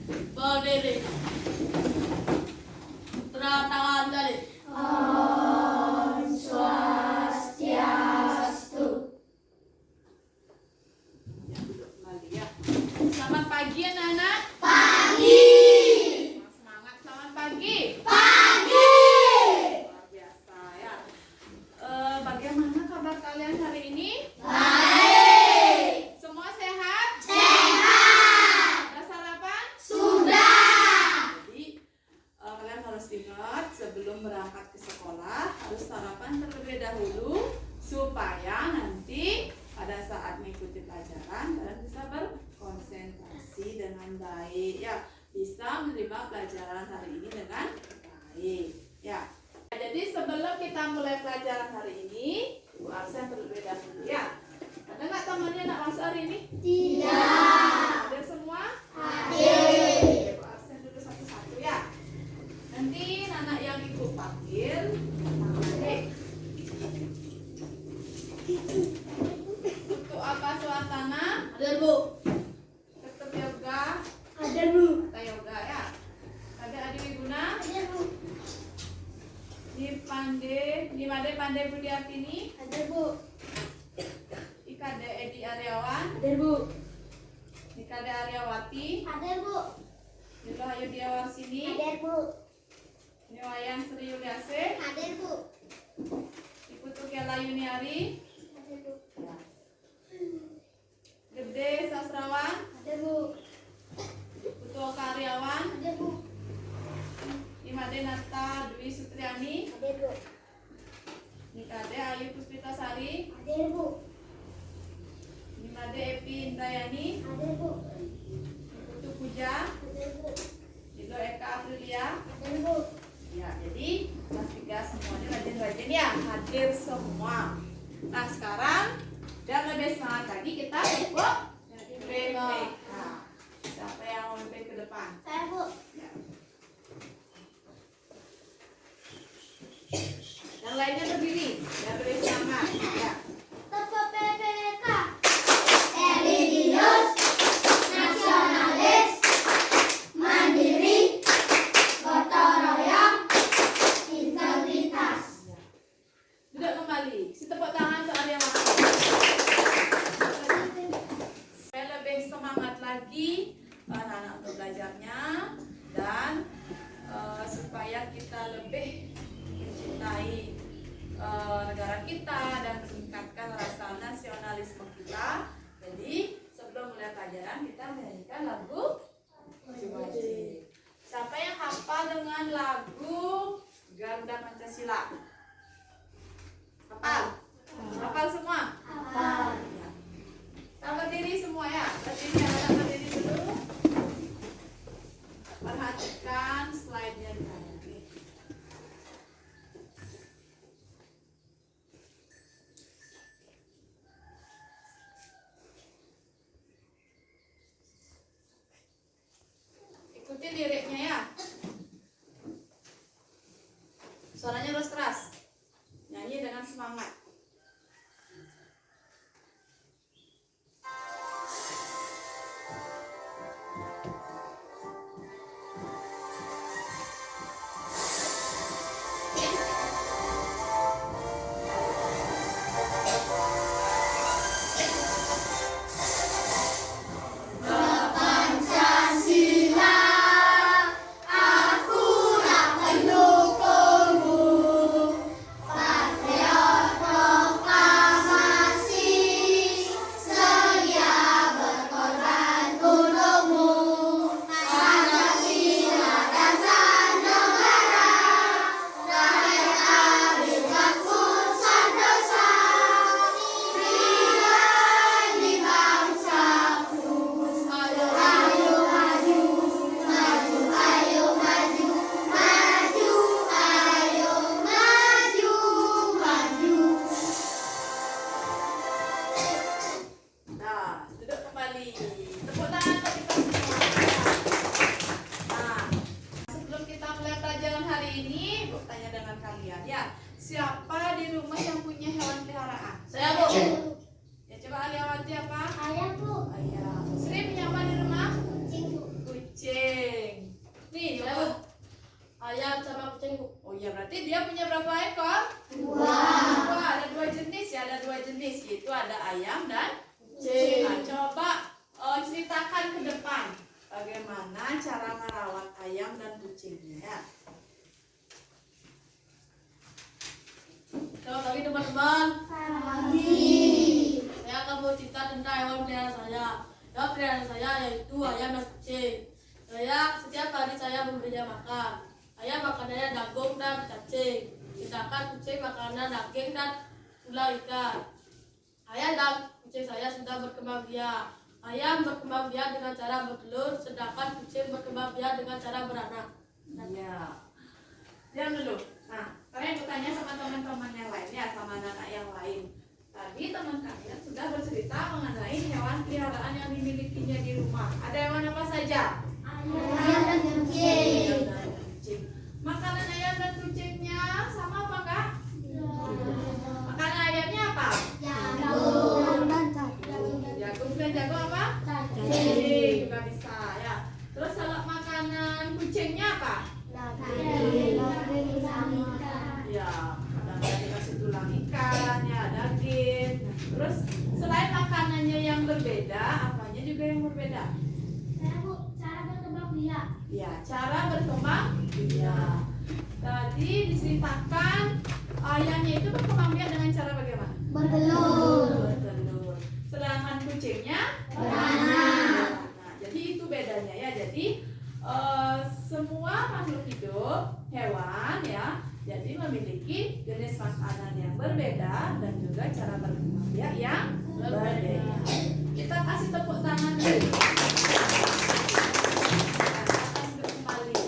Berdiri. Putra tangan dari. Om Swastiastu. Ya, duduk kembali ya. Selamat pagi anak-anak. Pagi. Semangat, selamat pagi. Pagi. Luar biasa ya. Bagaimana kabar kalian hari ini? Baik. Semua sehat? Sehat. Sudah sarapan? Sudah. Jadi kalian harus ingat sebelum berangkat ke sekolah harus sarapan terlebih dahulu supaya nanti pada saat mengikuti pelajaran kalian bisa berkonsentrasi dengan baik ya, bisa menerima pelajaran hari ini dengan baik ya. Jadi sebelum kita mulai pelajaran hari ini, Bu Arsen terlebih dahulu ya. Ada nggak temannya anak masuk hari ini? Tidak. Hadir semua? Hadir. Bu Arsen dulu satu-satu ya. Nanti anak yang ibu panggil, tarik. Untuk apa suasana? Hadir, Bu. Tetap yoga, Hadir, Bu. kita yoga ya. Ada Adi Wiguna, Hadir, Bu. Di Made Pandai Budiartini, Hadir, Bu. Ikade Edi Aryawan, Hadir, Bu. Ikade Aryawati, Hadir, Bu. Nilo Ayu Diawarsini, Hadir, Bu. Niwayan Sri Yuliase, Hadir, Bu. Ibu Tukiala Yuniari, Hadir, Bu. Gede Sastrawan, Hadir, Bu. Putu Karyawan, Hadir, Bu. Imade Nata Dwi Sutriani, Hadir, Bu. Nikade Ayu Puspitasari, Hadir, Bu. Imade Epi Indayani, Hadir, Bu. Putu Puja, Hadir, Bu. Nilo Eka Aprilia. Hadir, Bu. Ya, jadi kelas 3 semuanya rajin-rajin ya, hadir semua. Nah, sekarang biar lebih semangat lagi kita ikut PPK. Siapa yang mau PPK ke depan? Saya, Bu. Ya. Yang lainnya berdiri, biar lebih semangat. Ya. Tetap PPK. Religius, nasionalis, mandiri, gotong royong, integritas. Duduk kembali. Si tepuk tangan untuk Arya Wati. Supaya lebih semangat lagi anak-anak untuk belajarnya dan supaya kita lebih mencintai negara kita dan meningkatkan rasa nasionalisme kita. Jadi sebelum mulai pelajaran kita menyanyikan lagu wajib. Siapa yang hafal dengan lagu Garuda Pancasila? Hafal? Hafal semua? Hafal. Ya. Kita berdiri semua ya. Berdiri, anak berdiri dulu. Perhatikan slide-nya di kanan. Ikuti liriknya ya. Suaranya harus keras. Nyanyi dengan semangat. Pancasila, akulah pendukungmu. Patriot proklamasi, sedia berkorban untukmu. Pancasila dasar negara, rakyat adil makmur sentosa. Pribadi bangsaku, ayo maju, maju, ayo maju, maju, ayo maju, maju. Nah, duduk kembali. Tepuk tangan untuk kita semua. Nah, sebelum kita mulai pelajaran hari ini, Bu tanya dengan kalian ya. Siapa di rumah yang punya hewan peliharaan? Saya, Bu. Ya coba Aryawati apa? Ayah, Bu. Ayam. Sri punya apa di rumah? Kucing, Bu. Kucing. hewan peliharaan saya? Hewan peliharaan saya yaitu ayam dan kucing. Setiap hari saya memberinya makan. Ayam makanannya jagung dan cacing, sedangkan kucing makanan daging dan tulang ikan. Ayam dan kucing saya sudah berkembang biak. Ayam berkembang biak dengan cara bertelur, sedangkan kucing berkembang biak dengan cara beranak. Iya. Diam dulu. Nah, kalian bertanya sama teman-teman yang lain ya, sama anak yang lain. Tadi teman kalian sudah bercerita mengenai hewan peliharaan yang dimilikinya di rumah. Ada hewan apa saja? Ayam dan kucing. Ayam dan kucing. Makanan ayam dan kucingnya sama apa kak? Makanan ayamnya apa? Jagung dan Jagung dan jagung apa? cacing. Juga bisa ya. Terus kalau makanan kucingnya apa? Daging sama ikan. Ya, ada dikasih tulang ikan, ya daging. Terus selain makanannya yang berbeda, apanya juga yang berbeda? Cara berkembang biak. Ya, cara berkembang biak. Tadi diceritakan ayamnya itu berkembang biak dengan cara bagaimana? Bertelur. Bertelur. Sedangkan kucingnya Beranak. Nah, jadi itu bedanya ya. Jadi semua makhluk hidup, hewan ya, jadi memiliki jenis makanan yang berbeda dan juga cara berkembang biak yang berbeda. Kita kasih tepuk tangan dulu. Kita duduk kembali.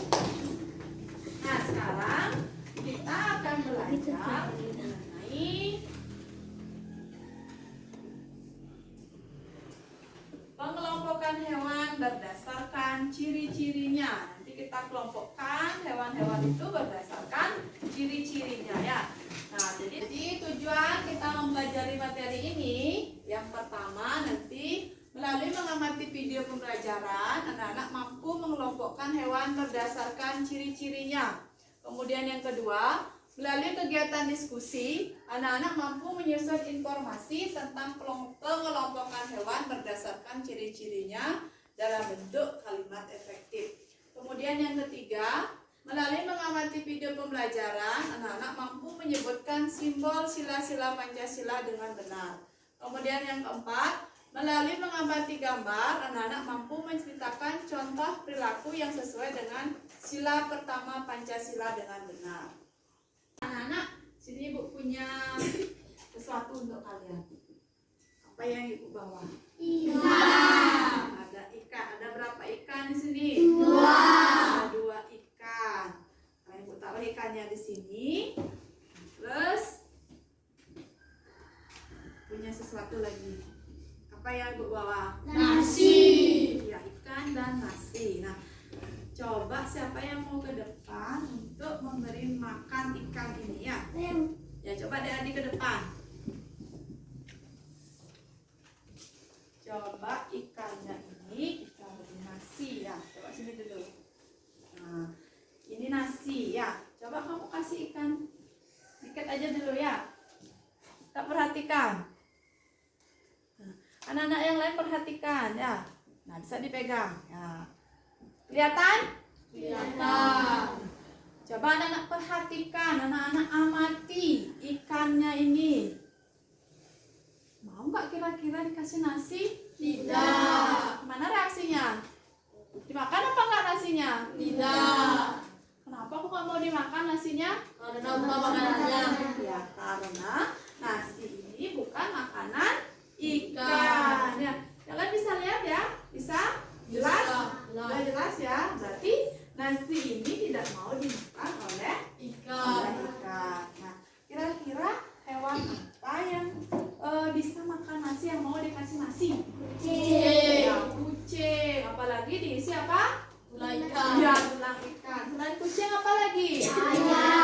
Nah, sekarang kita akan belajar mengenai pengelompokan hewan berdasarkan ciri-cirinya. Nanti kita kelompokkan hewan-hewan itu berdasarkan ciri-cirinya ya. Nah, jadi tujuan kita mempelajari materi ini yang pertama nanti melalui mengamati video pembelajaran, anak-anak mampu mengelompokkan hewan berdasarkan ciri-cirinya. Kemudian yang kedua, melalui kegiatan diskusi, anak-anak mampu menyusun informasi tentang pengelompokan hewan berdasarkan ciri-cirinya dalam bentuk kalimat efektif. Kemudian yang ketiga, melalui mengamati video pembelajaran, anak-anak mampu menyebutkan simbol sila-sila Pancasila dengan benar. Kemudian yang keempat, melalui mengamati gambar, anak-anak mampu menceritakan contoh perilaku yang sesuai dengan sila pertama Pancasila dengan benar. Anak-anak, sini ibu punya sesuatu untuk kalian. Apa yang ibu bawa? Ikan. Ada ikan. Ada berapa ikan di sini? 2. Ada 2 ikan. Nah, ibu taruh ikannya di sini. Terus punya sesuatu lagi. Apa yang ibu bawa? Nasi. Ya, ikan dan nasi. Nah, coba siapa yang mau ke depan untuk memberi makan ikan ini ya? Ya, coba adik-adik ke depan. Coba ikannya ini kita beri nasi ya. Coba sini dulu. Nah, ini nasi ya. Coba kamu kasih ikan dikit aja dulu ya. Kita perhatikan. Nah, anak-anak yang lain perhatikan ya. Nah, bisa dipegang ya. Kelihatan? Kelihatan. Coba anak-anak perhatikan, anak-anak amati ikannya ini. Mau nggak kira-kira dikasih nasi? Tidak. Mana reaksinya? Dimakan apa nggak nasinya? Tidak. Kenapa kok nggak mau dimakan nasinya? Karena bukan makanannya. Ya, karena nasi ini bukan makanan ikan. Ya, kalian bisa lihat ya? Bisa? Jelas? Sudah jelas ya? Berarti nasi ini tidak mau dimakan oleh Ikan. ikan. Nah, kira-kira hewan apa yang bisa makan nasi, yang mau dikasih nasi? Kucing. Ya, kucing. Apalagi diisi apa? Tulang ikan. Ya, tulang ikan. Selain kucing apa lagi? Ayam. Ya,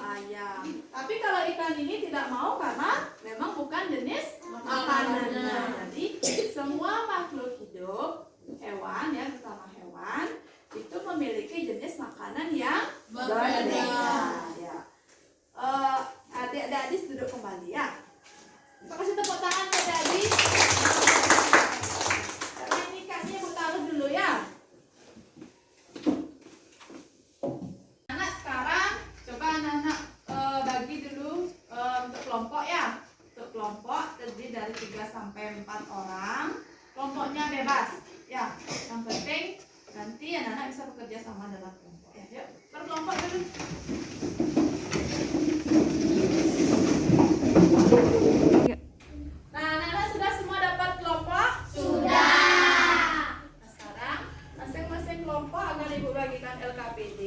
ayam. Tapi kalau ikan ini tidak mau karena memang bukan jenis makanannya. Jadi semua makhluk hidup, hewan ya, terutama hewan, itu memiliki jenis makanan yang berbeda. Ya. Adik-adik duduk kembali ya. Kita kasih tepuk tangan ke adik. Karena ini ikannya ibu taruh dulu ya. kelompoknya bebas. Ya, yang penting nanti anak-anak bisa bekerja sama dalam kelompok. Ya, yuk berkelompok dulu. Nah, anak-anak sudah semua dapat kelompok? Sudah. Nah, sekarang masing-masing kelompok akan Ibu bagikan LKPD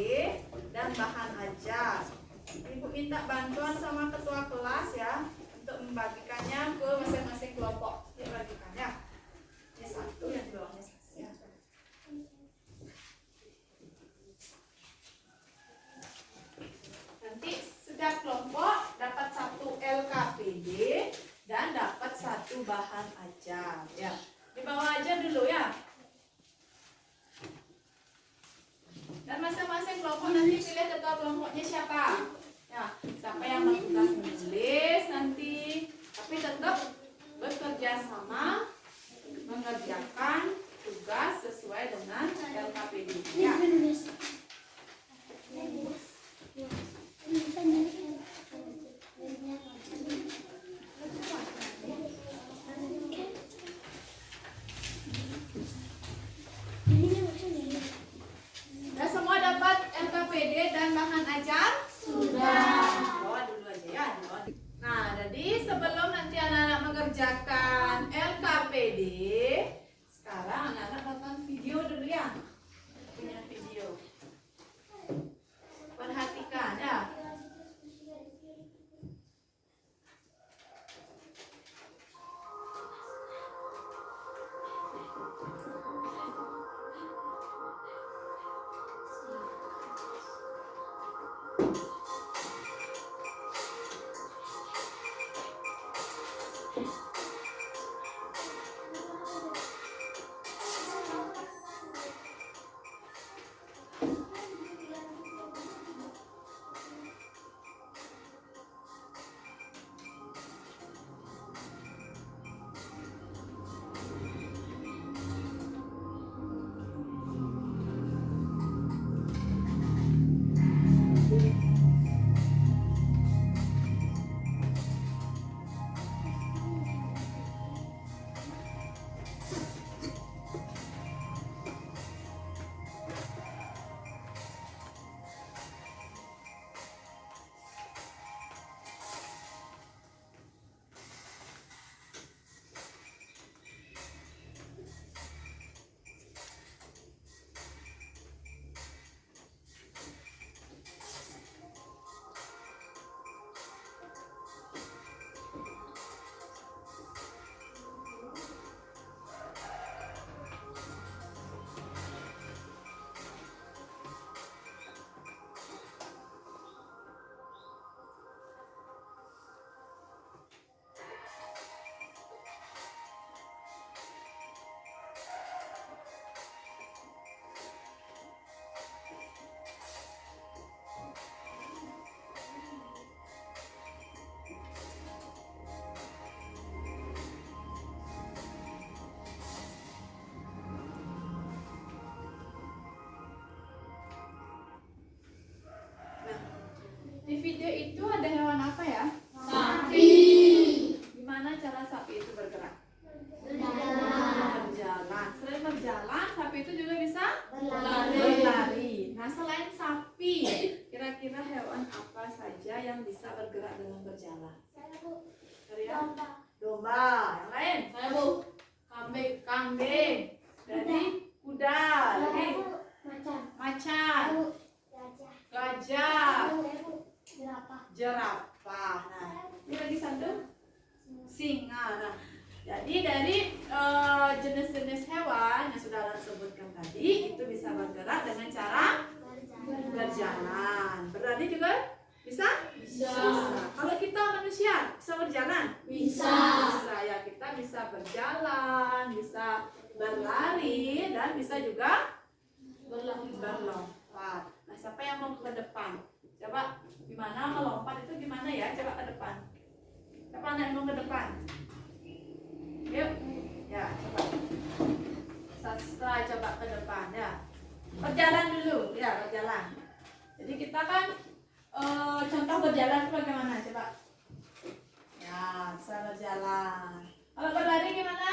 dan bahan ajar. Ibu minta bantuan sama ketua kelas ya untuk membagikannya ke masing-masing kelompok. Yuk bagikan ya. Ini satu yang di bawahnya ya. Nanti setiap kelompok dapat satu LKPD dan dapat satu bahan ajar ya. Dibawa aja dulu ya. Dan masing-masing kelompok nanti pilih ketua kelompoknya siapa. Ya, siapa yang bertugas menulis nanti, tapi tetap bekerja sama mengerjakan tugas sesuai dengan LKPD-nya. Sudah semua dapat LKPD dan bahan ajar? Sudah. Bawa dulu aja ya. Nah, jadi sebelum nanti anak-anak mengerjakan LKPD, sekarang anak-anak nonton video dulu ya. Punya video. Perhatikan ya. Di video itu ada hewan apa ya? Sapi. Gimana cara sapi itu bergerak? Berjalan. Berjalan. Selain berjalan, sapi itu juga bisa Berlari. berlari. Nah, selain sapi, kira-kira hewan apa saja yang bisa bergerak dengan berjalan? Kalian? Domba. Yang lain? Saya Bu, kambing. Kambing. Jadi kuda. Lagi macan. Gajah. Jerapah. Nah, ini lagi satu singa. Nah, jadi dari jenis-jenis hewan yang sudah Alan sebutkan tadi itu bisa bergerak dengan cara berjalan. Berlari juga bisa? Bisa. Kalau kita manusia bisa berjalan? Bisa. Bisa ya, kita bisa berjalan, bisa berlari dan bisa juga berlompat. Nah, siapa yang mau ke depan? Coba gimana melompat itu gimana ya? Coba ke depan. Siapa anak yang mau ke depan? Yuk. Ya, coba. Sastra coba ke depan ya. Berjalan dulu, ya berjalan. Jadi kita kan contoh berjalan itu bagaimana? Coba. Ya, bisa berjalan. Kalau berlari gimana?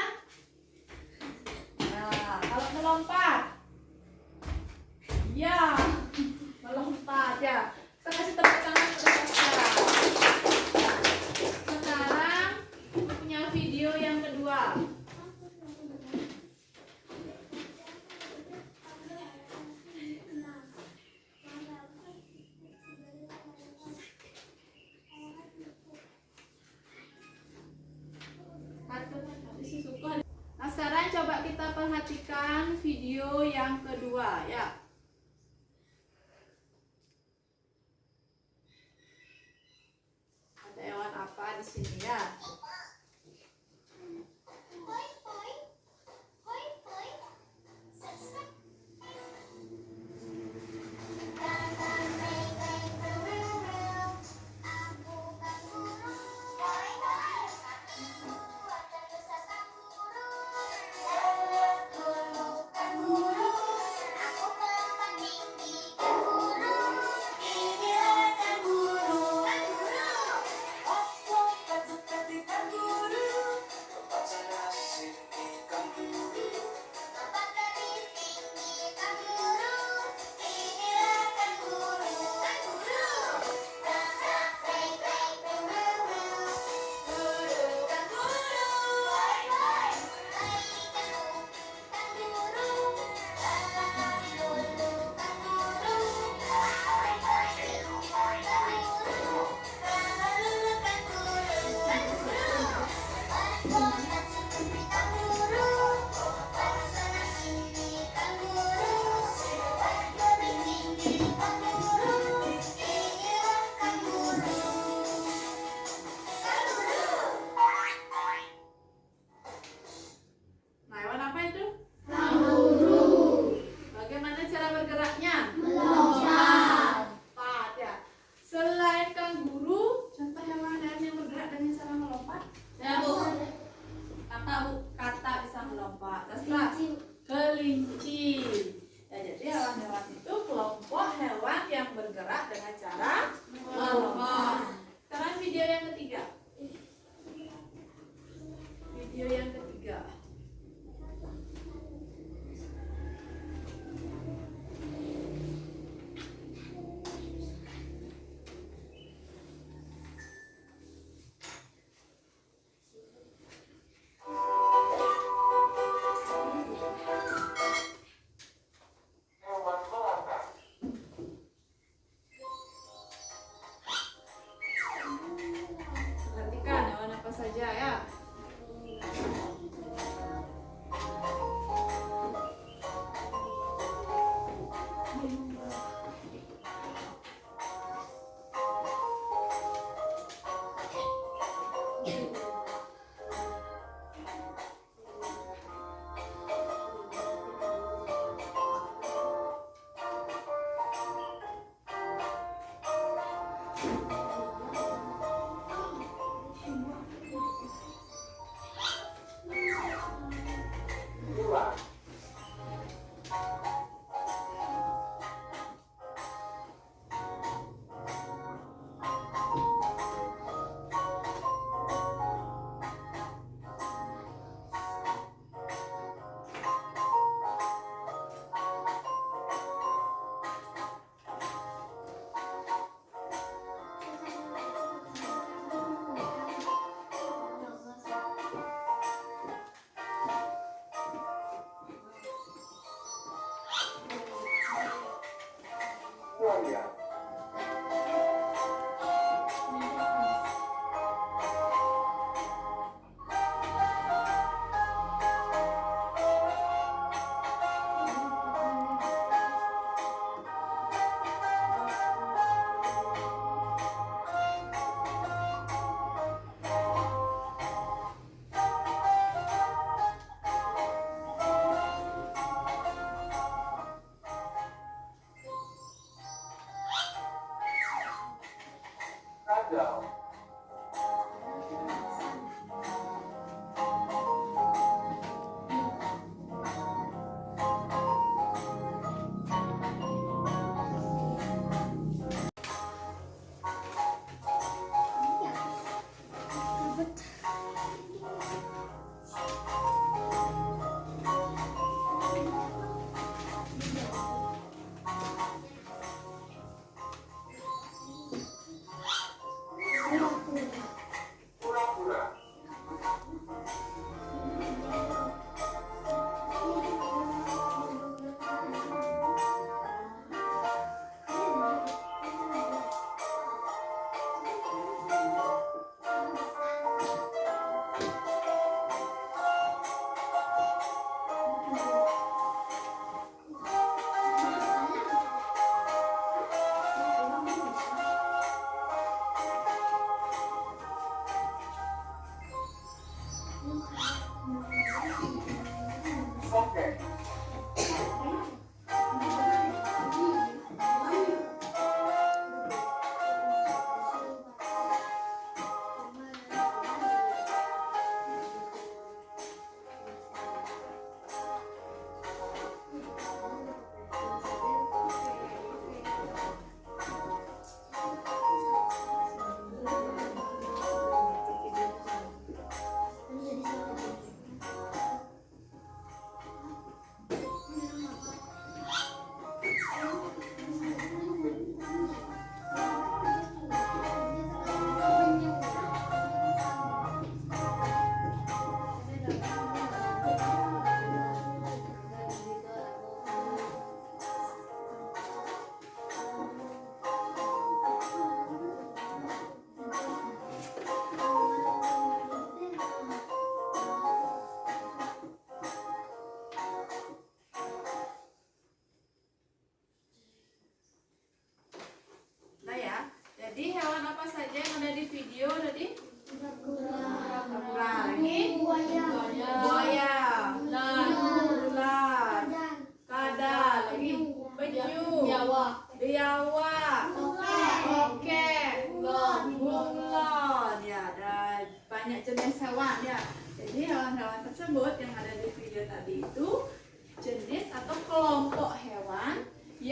coba kita perhatikan video yang kedua ya. Ada hewan apa di sini ya? Nah, hewan apa itu? Kanguru. Bagaimana cara bergeraknya? Melompat. Lompat ya. Selain kanguru, contoh hewan yang bergerak dengan cara melompat? Ya Bu. Kata Bu, kata bisa melompat. Terus kelinci. Ya, jadi hewan-hewan itu kelompok hewan yang bergerak dengan cara melompat. Sekarang video yang ketiga. Video yang ketiga. Perhatikan hewan apa saja ya.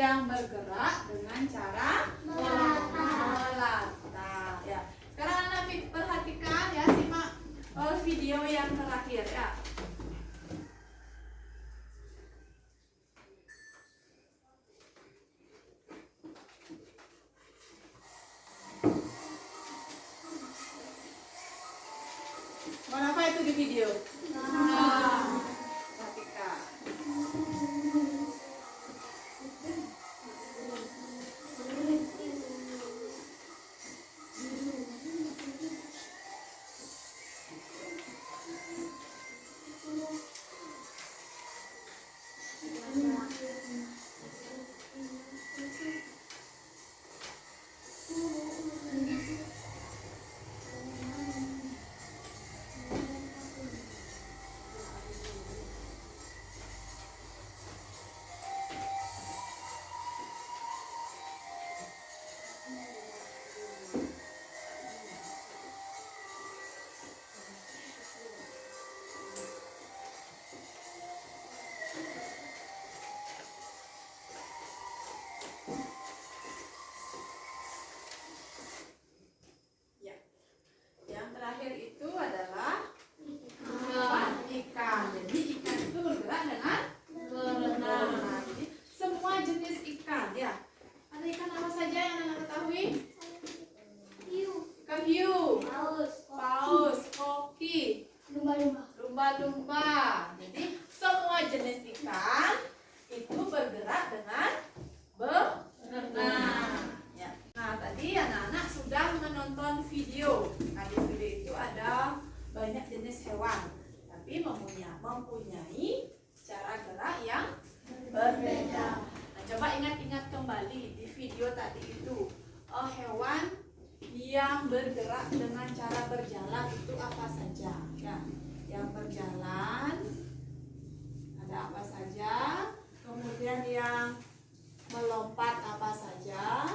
yang bergerak dengan cara melata. Ya. Sekarang anak perhatikan ya, simak video yang terakhir ya. Mana apa itu di video? Perhatikan. Ya. Yang terakhir itu adalah ikan. Jadi ikan itu bergerak dengan berenang. Jadi semua jenis ikan ya. Ada ikan apa saja yang Anda ketahui? Ikan hiu, paus, koki, lumba-lumba. Jadi semua jenis ikan itu bergerak dengan berenang. Ya. Nah, tadi anak-anak sudah menonton video. Nah, di video itu ada banyak jenis hewan, tapi mempunyai cara gerak yang berbeda. Nah, coba ingat-ingat kembali di video tadi itu, hewan yang bergerak dengan cara berjalan itu apa saja? Ya, yang berjalan ada apa saja? Kemudian yang melompat apa saja?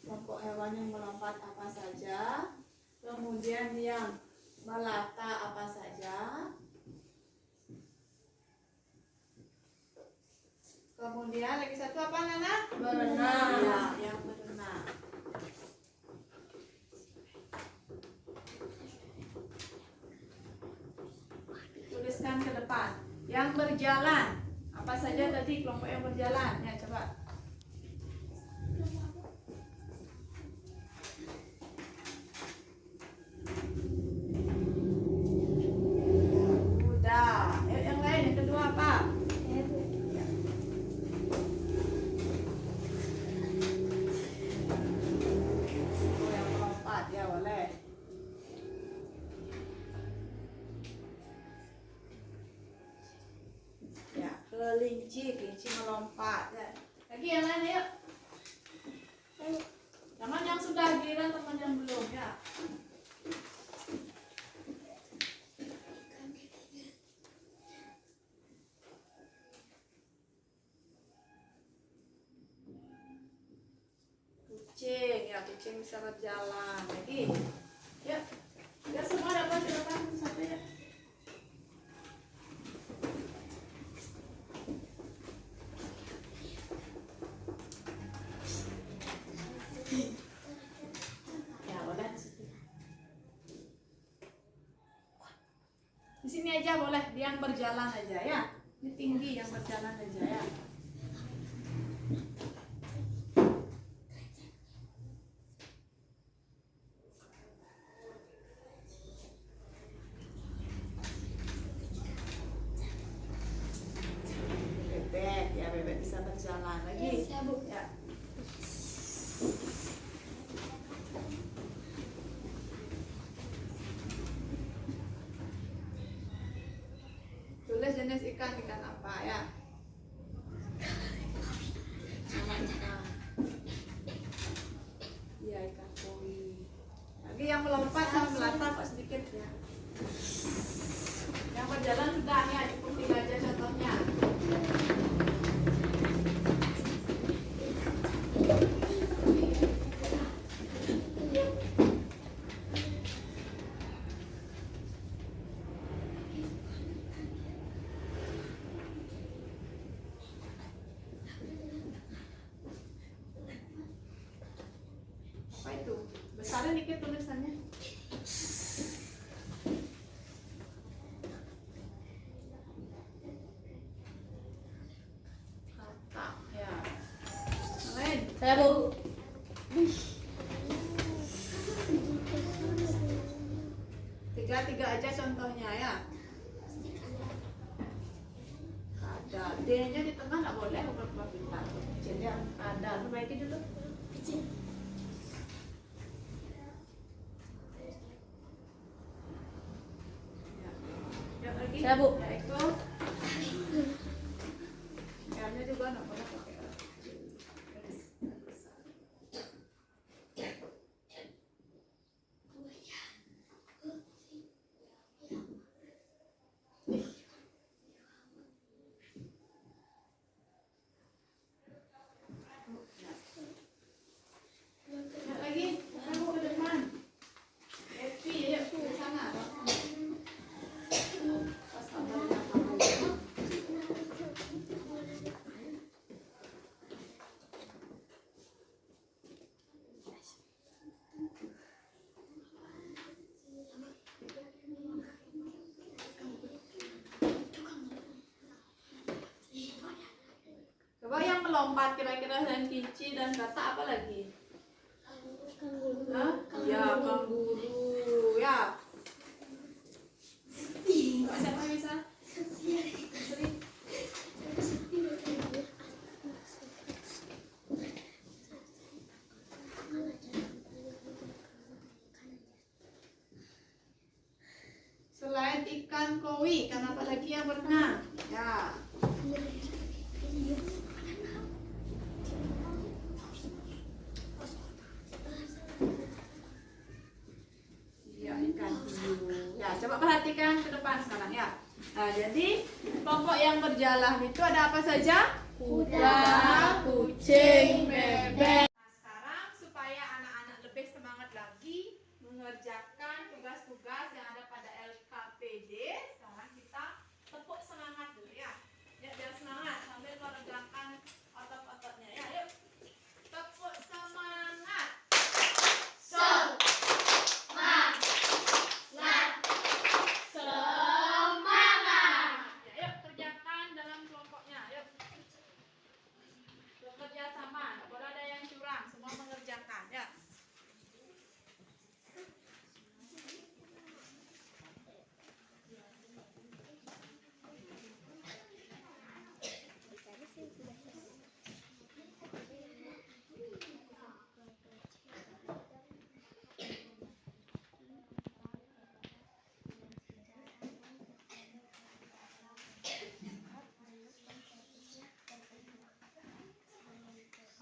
Kelompok hewan yang melompat apa saja? Kemudian yang melata apa saja? Kemudian lagi satu apa Nana? Berenang. Ya, yang berenang. Tuliskan ke depan. Yang berjalan. Apa saja tadi kelompok yang berjalan? Ya, coba. Udah. Yang lain, yang kedua apa? Ya. Oh, yang melompat ya boleh. Ya, kelinci melompat. Ya. Lagi yang lain yuk. Teman yang sudah giliran, teman yang belum ya. Kucing, ya kucing bisa berjalan. Lagi, ya, ya semua dapat silakan satu ya. Ya boleh di situ. Di sini aja boleh, yang berjalan aja ya. Ini tinggi yang berjalan aja ya. Bebek, ya bebek bisa berjalan lagi. Ya. Tulis jenis ikan apa ya? Nama ikan. Iya, ikan koi. Lagi yang melompat sama melata kok sedikit ya. Yang berjalan sudah ya, cukup 3 aja contohnya. Besarin dikit tulisannya. Kata ya. Lain. Saya Bu. Tiga aja contohnya ya. Ada D-nya di tengah nggak boleh, bukan pintar. Jadi ada, perbaiki dulu. Ya. Ya lagi. Ya, Bu. Ya itu. R-nya juga nggak boleh pakai R. Ya lagi, kamu ke depan. Happy, ya ke sana. Pas kabarnya kamu. Coba yang melompat kira-kira dan kici dan kata apa lagi? Hah? Ya, kanguru. Ya. Coba siapa yang bisa? Sri. Selain ikan koi, ikan apa lagi yang berenang? Ya. Ya, ikan hiu. Ya, coba perhatikan ke depan sekarang ya. Nah, jadi kelompok yang berjalan itu ada apa saja? Kuda, kucing, bebek. Nah, sekarang supaya anak-anak lebih semangat lagi mengerjakan tugas-tugas yang ada pada LKPD, sekarang kita tepuk semangat dulu ya. Ya, biar semangat sambil meregangkan otot-ototnya ya. Yuk. Tepuk semangat. Ya, yuk kerjakan dalam kelompoknya. Yuk. Bekerja sama, tidak boleh ada yang curang, semua mengerjakan ya.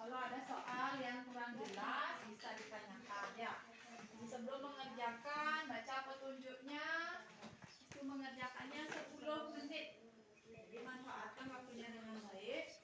Kalau ada soal yang kurang jelas bisa ditanyakan ya. Jadi sebelum mengerjakan baca petunjuknya, itu mengerjakannya 10 menit. Jadi manfaatkan waktunya dengan baik.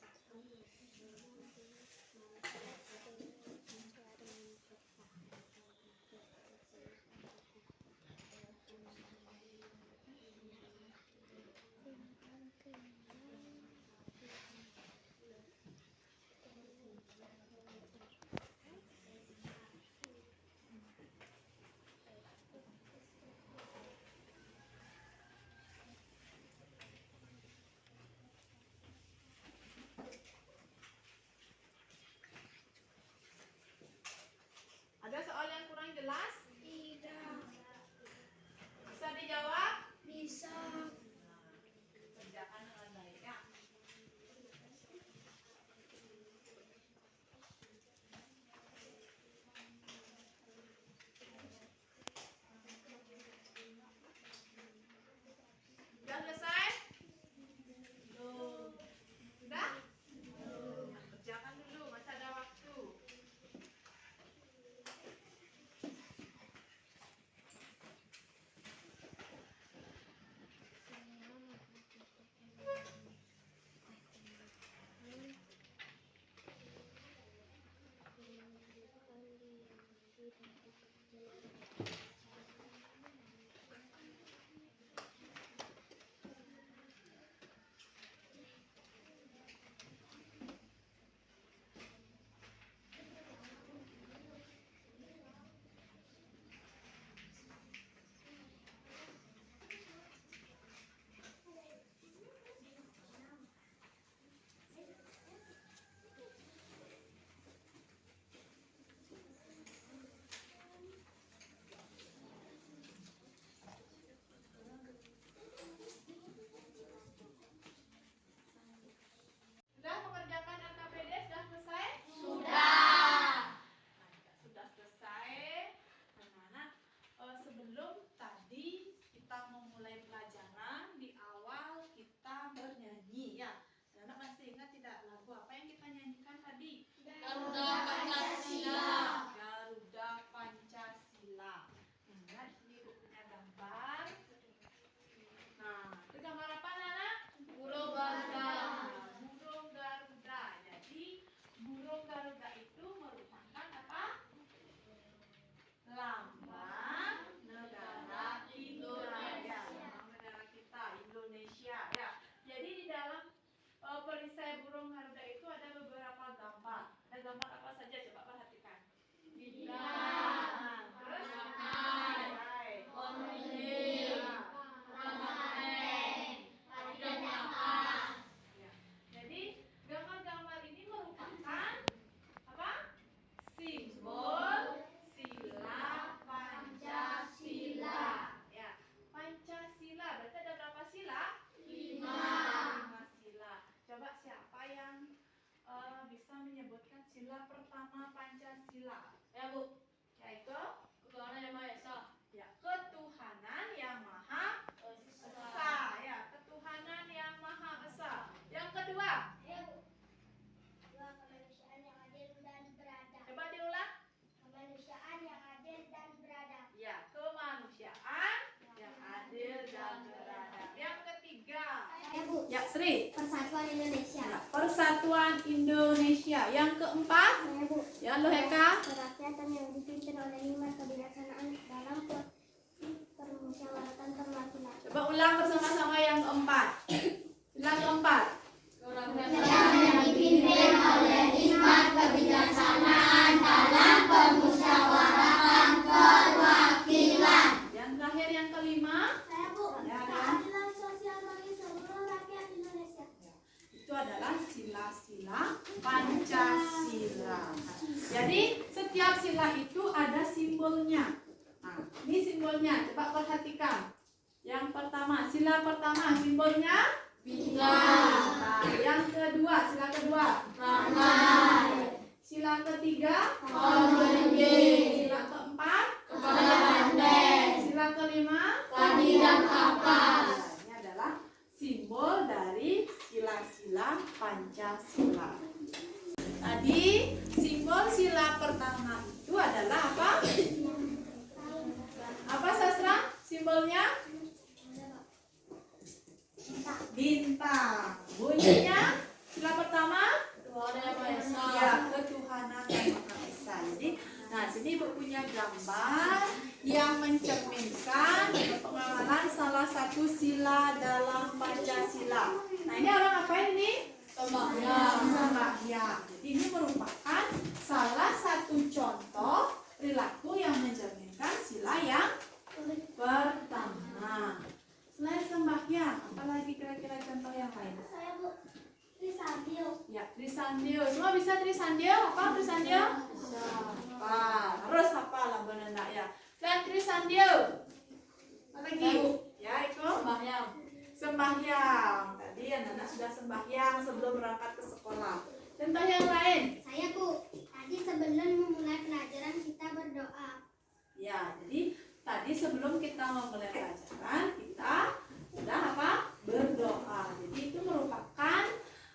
sila pertama Pancasila, Ya Bu, yaitu Ketuhanan Yang Maha Esa. ya ketuhanan yang maha esa, ya ketuhanan yang maha esa. Yang kedua, Dua, kemanusiaan yang adil dan beradab. coba diulang. Kemanusiaan yang adil dan beradab. Ya, kemanusiaan yang adil dan beradab. Yang ketiga, Bu, ya Sri. Persatuan Indonesia. Ya, Persatuan Indonesia. Yang keempat, Bu, ya lo Heka. kerakyatan yang dipimpin oleh hikmat kebijaksanaan dalam permusyawaratan perwakilan. Coba ulang bersama-sama yang keempat. Yang keempat. Yang dipimpin oleh hikmat kebijaksanaan dalam permusyawaratan perwakilan. Yang terakhir yang kelima. Saya Bu, Ya, ada. keadilan sosial bagi seluruh rakyat Indonesia. Itu adalah sila-sila Pancasila. Jadi setiap sila itu ada simbolnya. Nah, ini simbolnya. Coba perhatikan. Yang pertama, sila pertama simbolnya Bintang. Nah, yang kedua, sila kedua. Rantai. Sila ketiga. Konbengi. Sila keempat. Kepada Bandeng. Sila kelima. Tadi dan kapas. Nah, ini adalah simbol dari sila-sila Pancasila. Tadi simbol sila pertama itu adalah apa? Apa Sastra? Simbolnya bintang. Bunyinya sila pertama Ketuhanan Yang Maha Esa. ya ketuhanan yang maha esa. Jadi, nah sini Ibu punya gambar yang mencerminkan pengawalan salah satu sila dalam Pancasila. Nah ini orang ngapain ini? Sembahyang. Sembahyang. Jadi ini merupakan salah satu contoh perilaku yang mencerminkan sila yang pertama. Selain sembahyang, apalagi kira-kira contoh yang lain? Saya Bu, Trisandio. Ya, Trisandio. Semua bisa Trisandio? Apa Trisandio? Hafal. Harus hafal lah benar ya. Dan Trisandio. Apa lagi? Ya, itu Sembahyang. sembahyang. Tadi anak-anak sudah sembahyang sebelum berangkat ke sekolah. Contoh yang lain? Saya Bu, tadi sebelum memulai pelajaran kita berdoa. Ya, jadi tadi sebelum kita memulai pelajaran kita sudah apa? Berdoa. Jadi itu merupakan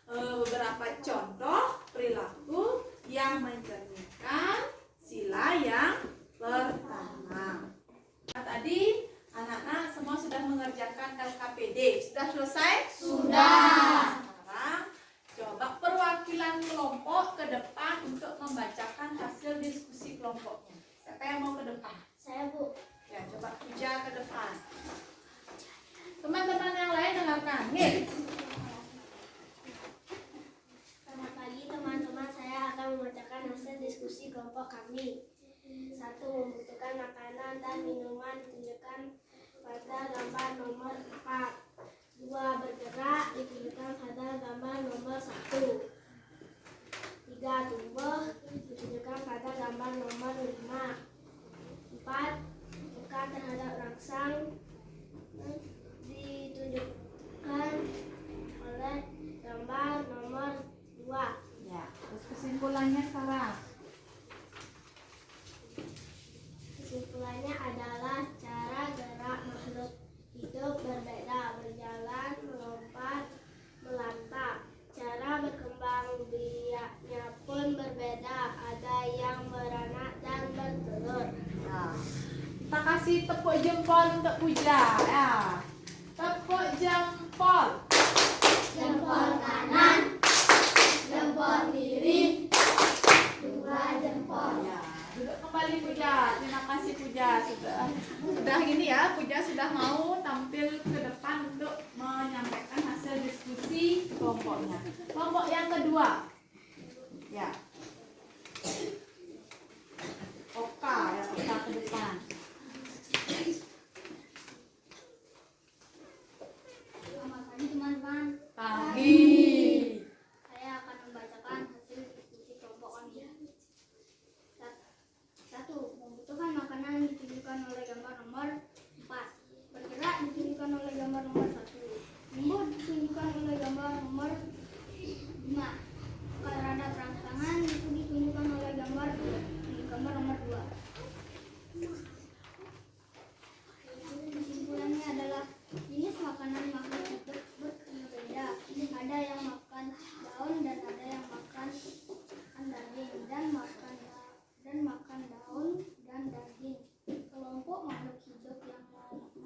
beberapa contoh perilaku yang mencerminkan sila yang pertama. Nah, tadi anak-anak semua sudah mengerjakan LKPD. Sudah selesai? Sudah. Sekarang coba perwakilan kelompok ke depan untuk membacakan hasil diskusi kelompoknya. Siapa yang mau ke depan? Saya Bu. Ya, coba Puja ke depan. Teman-teman yang lain dengarkan. Nih. Selamat pagi teman-teman, saya akan membacakan hasil diskusi kelompok kami. 1. Membutuhkan makanan dan minuman ditunjukkan pada gambar nomor 4. 2. Bergerak ditunjukkan pada gambar nomor 1. 3. Tumbuh ditunjukkan pada gambar nomor 5. 4. Tekan terhadap rangsang ditunjukkan oleh gambar nomor 2. Ya, terus kesimpulannya sekarang. Kesimpulannya adalah cara gerak makhluk hidup berbeda, berjalan, melompat, melantap. Cara berkembang biaknya pun berbeda, ada yang beranak dan bertelur. Nah, kita kasih tepuk jempol untuk Puja. Ya. Tepuk jempol. Jempol kanan, jempol kiri, 2 jempol. Ya, duduk kembali Puja. Terima kasih Puja sudah gini ya. Puja sudah mau tampil ke depan untuk menyampaikan hasil diskusi kelompoknya. Kelompok yang kedua. Ya. Oka ya, Oka ke depan. Selamat pagi teman-teman. Pagi. Saya akan membacakan hasil diskusi kelompok kami. 1. Membutuhkan makanan ditunjukkan oleh gambar nomor 4. Bergerak ditunjukkan oleh gambar nomor 1. Tumbuh ditunjukkan oleh gambar nomor 5. Terhadap rangsangan itu ditunjukkan ada yang makan daun dan ada yang makan daging dan makan daun dan daging. Kelompok makhluk hidup yang menanggapi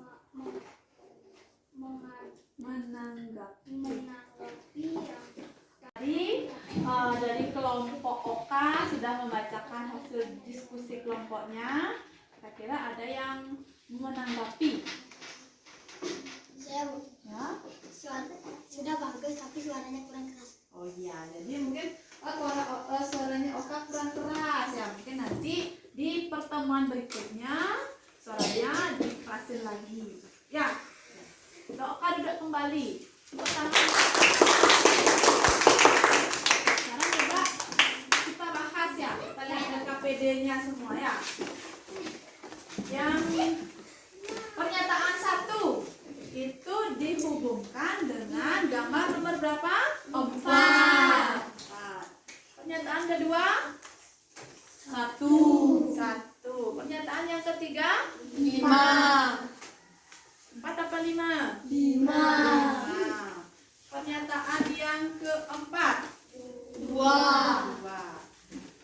yang dari kelompok Oka sudah membacakan hasil diskusi kelompoknya. Kira-kira ada yang menanggapi? saya Ya. sudah bagus tapi suaranya kurang keras. Oh iya, jadi mungkin suaranya Oka kurang keras ya. Mungkin nanti di pertemuan berikutnya suaranya dikerasin lagi. Ya. Oka duduk kembali. Tepuk tangan. Sekarang coba kita bahas ya. Kita lihat LKPD-nya semua ya. Yang pernyataan 1 itu dihubungkan dengan gambar nomor berapa? 4. Pernyataan kedua 1. Pernyataan yang ketiga 5. 4 apa 5? 5. Pernyataan yang keempat 2.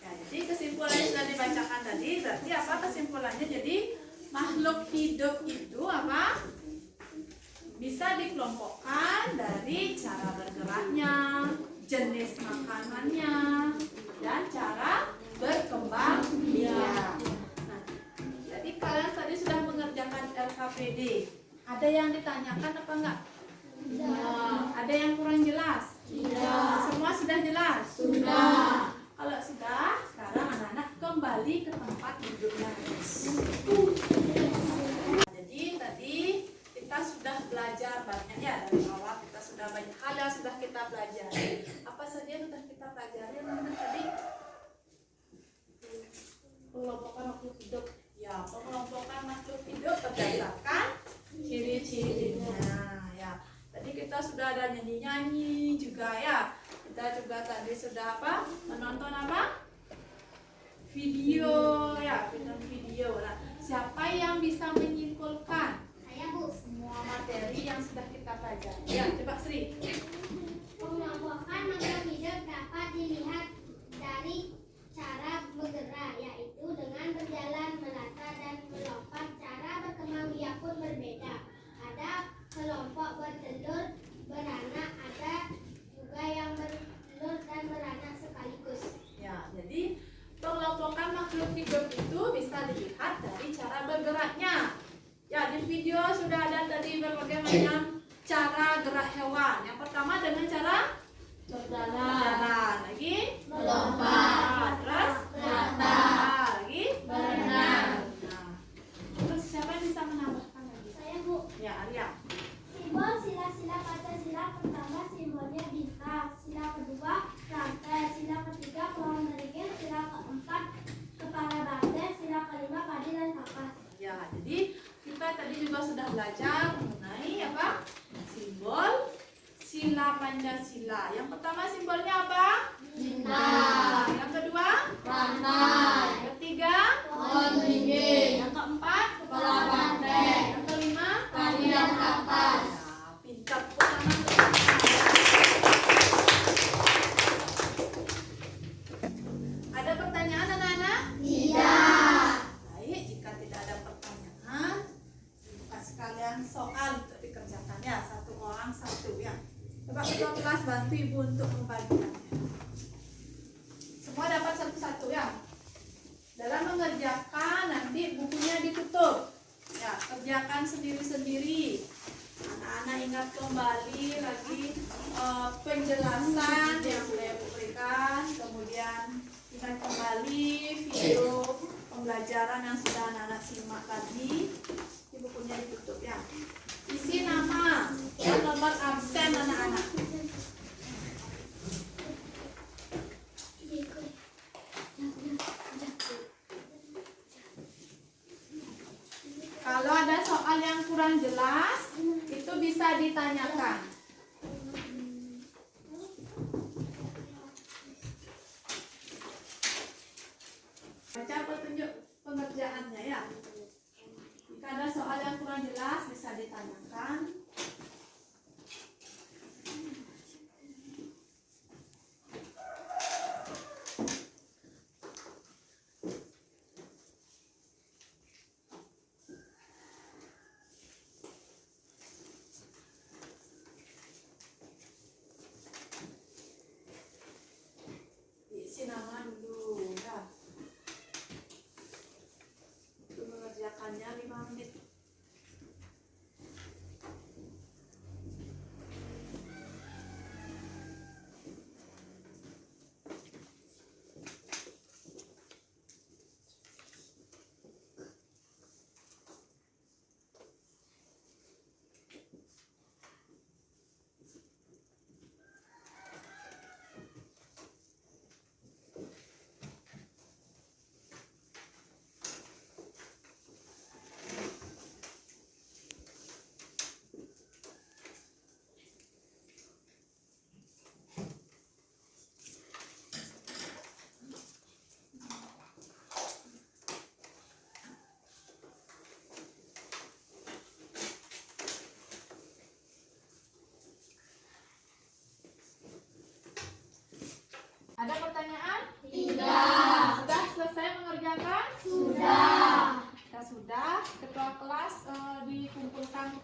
Ya, jadi kesimpulannya sudah dibacakan tadi. Berarti apa kesimpulannya? Jadi makhluk hidup itu apa? Bisa dikelompokkan dari cara bergeraknya, jenis makanannya, dan cara berkembang biak. Nah, jadi kalian tadi sudah mengerjakan LKPD. Ada yang ditanyakan apa enggak? Ada yang kurang jelas? Tidak. Semua sudah jelas? Sudah. Kalau sudah, sekarang anak-anak kembali ke tempat duduknya. Jadi tadi kita sudah belajar banyak ya, dari awal kita sudah banyak hal yang sudah kita pelajari. Apa saja yang sudah kita pelajari anak-anak tadi? Pengelompokan makhluk hidup. Ya, pengelompokan makhluk hidup berdasarkan ciri-cirinya. Ya, tadi kita sudah ada nyanyi-nyanyi juga ya. Kita juga tadi sudah apa? Menonton apa? Video ya, film video. Nah, siapa yang bisa menyimpulkan Saya Bu. semua materi yang sudah kita pelajari? Ya, coba Sri. Pengelompokan makhluk hidup dapat dilihat dari cara bergerak, yaitu dengan berjalan, melata, dan melompat. Cara berkembang biak pun berbeda. Ada kelompok bertelur, beranak, ada juga yang bertelur dan beranak sekaligus. Ya, jadi pengelompokan makhluk hidup itu bisa dilihat dari cara bergeraknya. Ya, di video sudah ada tadi berbagai macam cara gerak hewan. Yang pertama dengan cara berjalan, lagi Melompat. terus Melata. lagi Berenang. Nah, terus siapa yang bisa menambahkan lagi? Saya Bu. Ya, Arya. Simbol sila-sila Pancasila pertama simbolnya bintang, sila kedua rantai, sila ketiga pohon beringin, sila keempat kepala banteng, sila kelima padi dan kapas. Ya, jadi kita tadi juga sudah belajar mengenai apa? Simbol sila Pancasila. Yang pertama simbolnya apa? Bintang. Yang kedua? Rantai. Yang ketiga? Pohon beringin. Yang keempat? Kepala banteng. Yang kelima? Padi dan kapas. Ya, pintar banget. Ada pertanyaan anak-anak? Tidak. Baik, jika tidak ada pertanyaan, kasih kalian soal untuk dikerjakan ya, satu orang satu ya. Coba ketua kelas bantu ibu untuk membagikannya. Semua dapat satu-satu ya. Dalam mengerjakan nanti bukunya ditutup. Ya, kerjakan sendiri-sendiri. Anak-anak ingat kembali lagi penjelasan yang saya berikan, kemudian ingat kembali video pembelajaran yang sudah anak-anak simak tadi. Di bukunya ditutup ya. Isi nama dan nomor absen anak-anak. Kalau ada soal yang kurang jelas, itu bisa ditanyakan. Baca petunjuk pengerjaannya ya. Jika ada soal yang kurang jelas, bisa ditanyakan.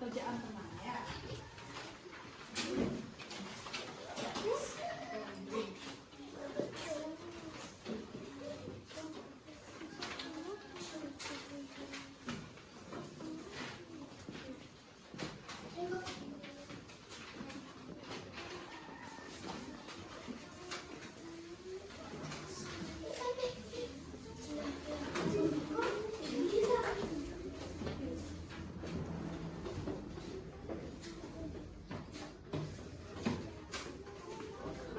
pekerjaan teman ya.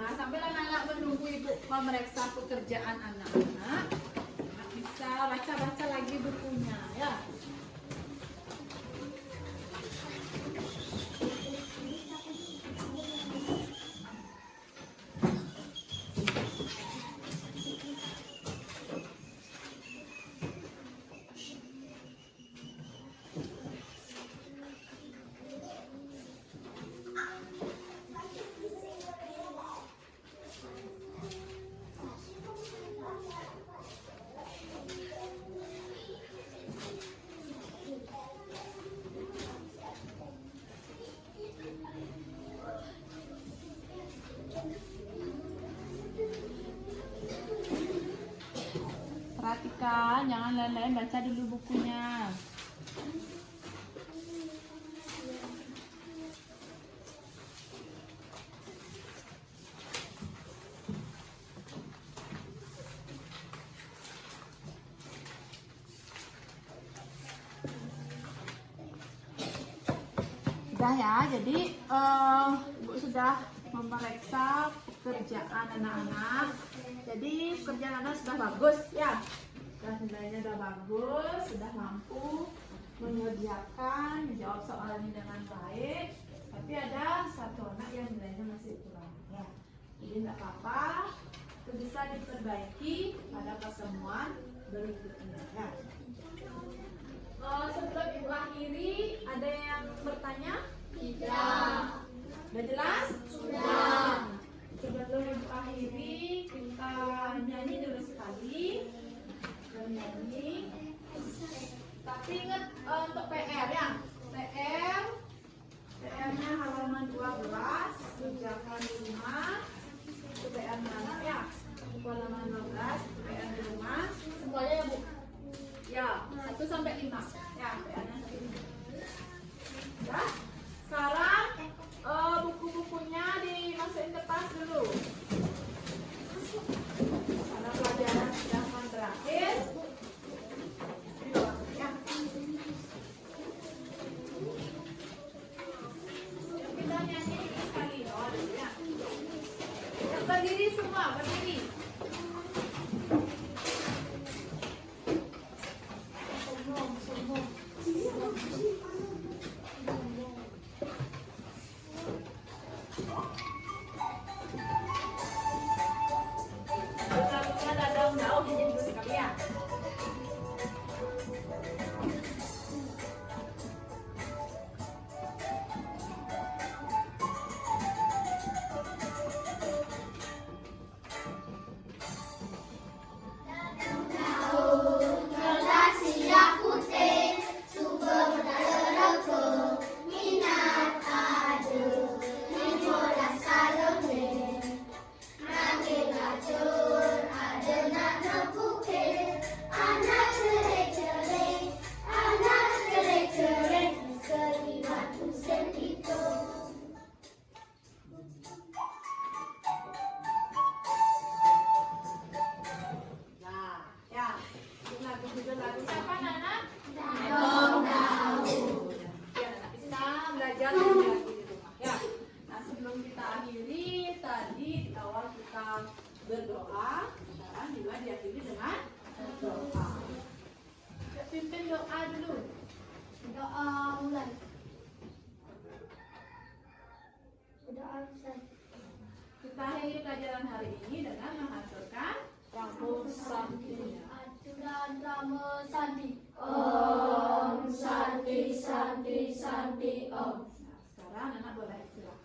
Nah, sambil anak-anak menunggu ibu memeriksa pekerjaan anak-anak, bisa baca-baca lagi bukunya ya. Perhatikan, jangan lain-lain, baca dulu bukunya. Sudah ya, jadi Ibu sudah memeriksa pekerjaan anak-anak. Jadi pekerjaan anak sudah bagus ya, sudah nilainya sudah bagus, sudah mampu mengerjakan, menjawab soal ini dengan baik. Tapi ada satu anak yang nilainya masih kurang ya. Jadi tidak apa-apa, itu bisa diperbaiki pada pertemuan berikutnya ya. Sebelum Ibu akhiri, ada yang bertanya? Tidak. Sudah jelas? Sudah. Sebelum Ibu akhiri, kita nyanyi dulu sekali. Kita nyanyi. Tapi ingat untuk PR ya. PR-nya halaman 12, kerjakan di rumah. Itu PR anak ya. Halaman 12, PR di rumah. Semuanya ya Bu? Ya, 1 sampai 5. Ya, PR-nya 1 sampai 5. Ya. Sekarang buku-bukunya dimasukin ke tas dulu. Karena pelajaran sudah akan berakhir. Ya. Kita nyanyi sekali dulu ya. Berdiri semua, berdiri. Berdoa, sekarang juga diakhiri dengan doa. Pimpin doa dulu. Doa mulai. Doa mulai. Kita akhiri pelajaran hari ini dengan menghaturkan Namo Santi. Aturan Namo Santi. Om Santi Santi Santi Om. Nah, sekarang anak boleh istirahat.